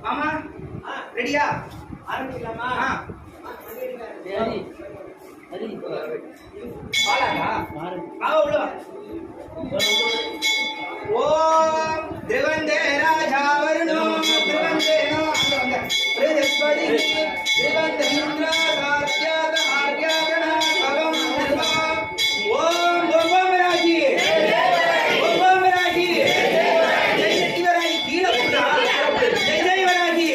மாமா ரெடியா ஆரம்பிக்கலாமா? ஓம் திரிவந்தே ராஜா வருணோ திரிவந்தே பிரஜஸ்பதி திரிவந்த இந்திர சாத்யாத ஆர்யாகண பவம் நிர்மா ஓம் ஓம் ராஜி ஓம் ராஜி ஜெய் சக்திவராஜி கீழ போடா ஜெய் ஜெய் வராஜி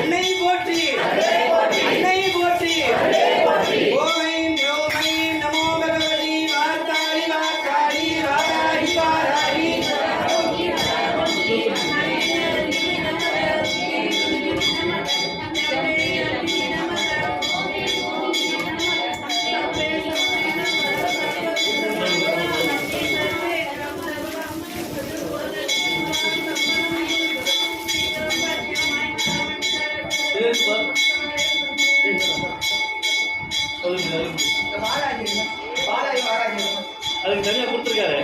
அன்னை போற்றி அன்னை போற்றி ஓம் ஐம் நமோ பகவதி வார்த்தாளி வார்த்தாளி வாராகி வாராகி அதுக்கு தனியா கொடுத்துருக்காரு.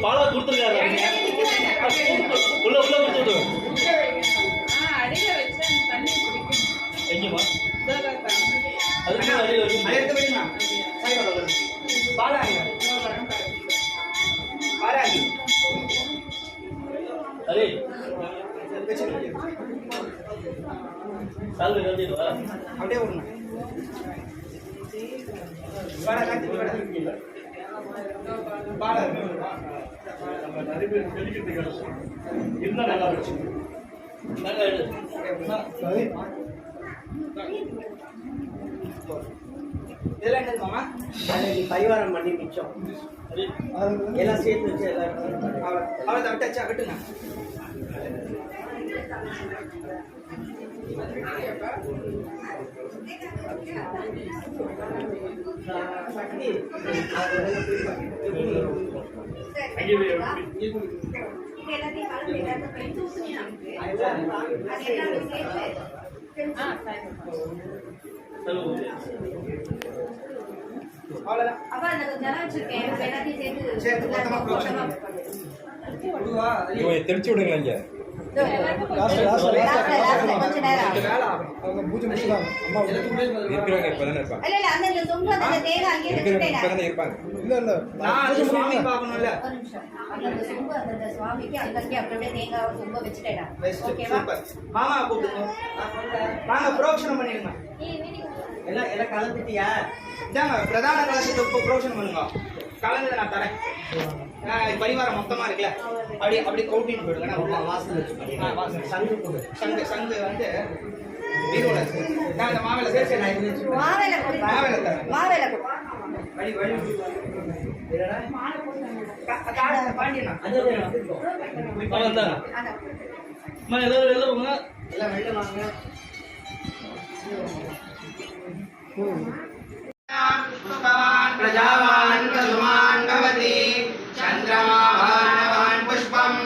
பாலா கொடுத்துருக்காரு. உள்ள உள்ள கொடுத்து எங்கேமா அதுக்கு அடியில் வச்சு அரே சால்வை கட்டிடுவா அப்படியே விடணும். நிறைய பேர் தெரிவிக்கிறதுக்கு இருந்தா நல்லா இருந்துச்சு. இதெல்லாம் என்னது மாமா? பரிவாரம் பண்ணி மிச்சம் எல்லாம் சேர்த்து வச்சு அவளை விட்டாச்சா விட்டுங்க. தெரிச்சு விடுங்களா இங்க இருக்கிறவங்க இப்பதானே இருப்பாங்க. இல்ல இல்ல சுவாமி பாக்கணும்ல மாமா கூப்பிடுங்க. நாங்க புரோக்ஷனம் பண்ணிருங்க. எல்லாம் எல்லாம் கலந்துட்டியா? இதாங்க பிரதான கலசத்தை புரோக்ஷனம் பண்ணுங்க. கலந்ததை நான் தரேன். பரிவாரம் மொத்தமா இருக்குல்ல அப்படி அப்படி கவுட்டின்னு போயிடுங்க. வாசல் வச்சு சங்கு போடு. சங்கு சங்கு வந்து வீரோட நான் இந்த மாவேல சேர்த்து மாவேல தரேன். வழி வழி பாண்டியனா எல்லாம் வெளில வாங்க. प्रजावान् कुसुमान् भवति चन्द्रमावान् पुष्पम्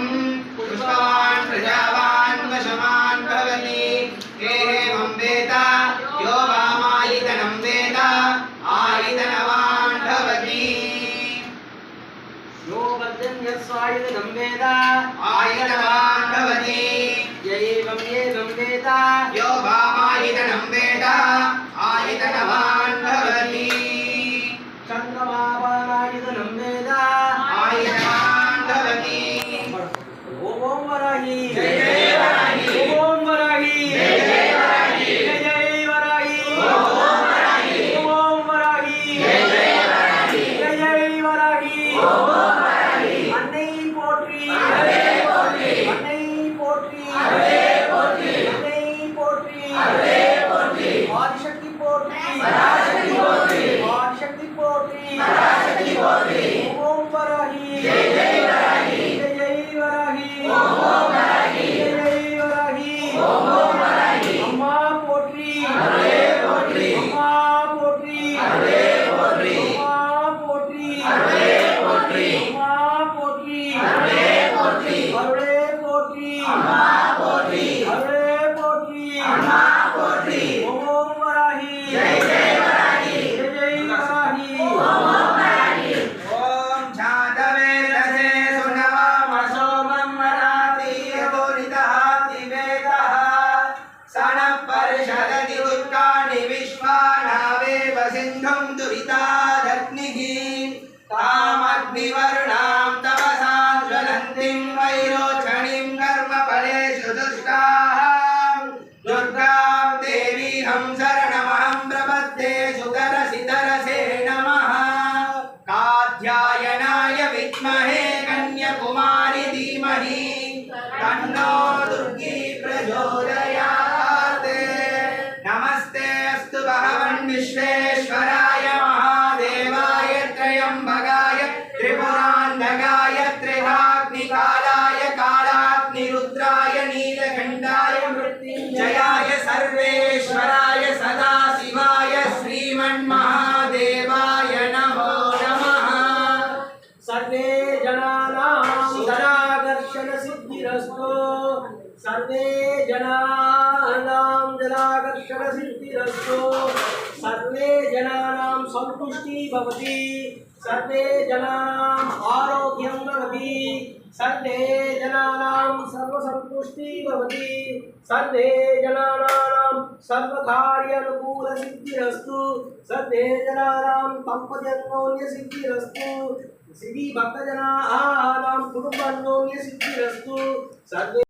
पुष्पवान् प्रजावान् कुसुमान् भवति एवं वेद यो वामायितनं वेद आयितनवान् भवति यो वद्यं यस्वायितनं वेद आयितनवान् भवति एवं वेद यो वामायितनं वेद आयितनवान् भवति चन्द्रमावानायितनं वेद आयितनवान् அம்மா போற்றி அருளே போற்றி அம்மா போற்றி ஓம் வராகி ஜெய் ஜெய் வராகி ஜெய் ஜெய் வராகி ஓம் வராகி ஓம் சாந்தவேதசே சுனவம் சோமம் வராதி யோனிதः திவேதः சனப்பரிஷததி துர்காணி விஸ்வானாவேவ சிந்தும் துரிதாதக்னிः தாமக்னிவருணாம் தபசாம் ஜ்வலந்திம் வைரோச்சணிம் கர்மபலேஷு துஷ்டாः துர்காம் தேவீஹம் சரணமஹம் பிரபத்யே சுதரசிதரசே நமः कात्यायनाय विद्महे कन्याकुमारी धीमहि तन्नो दुर्गी प्रचोदयात् नमस्ते अस्तु भगवन् विश्वेश्वराय महादेवाय त्र्यम्बकाय त्रिपुरान्धकाय त्रिधाग्निकालाय कालाग्निरुद्राय नीलकण्ठाय मृत्युञ्जयाय सर्वेश्वराय सदाशिवाय श्रीमन्महादेवाय नमो सर्वे जनानां धनाकर्षण सिद्धिरस्तु सर्वे जनानां जनाकर्षण सिद्धिरस्तु सर्वे जनानां सन्तुष्टि भवति सर्वे जनानां आरोग्यं भवति सर्वे जनानां सर्वसन्तुष्टि भवति सर्वे जनानां सर्वकार्यानुकूल सिद्धिरस्तु सर्वे जनानां दम्पत्यन्योन्य सिद्धिरस्तु श्री भक्तजनानां कुटुम्बान्योन्य सिद्धिरस्तु सर्वे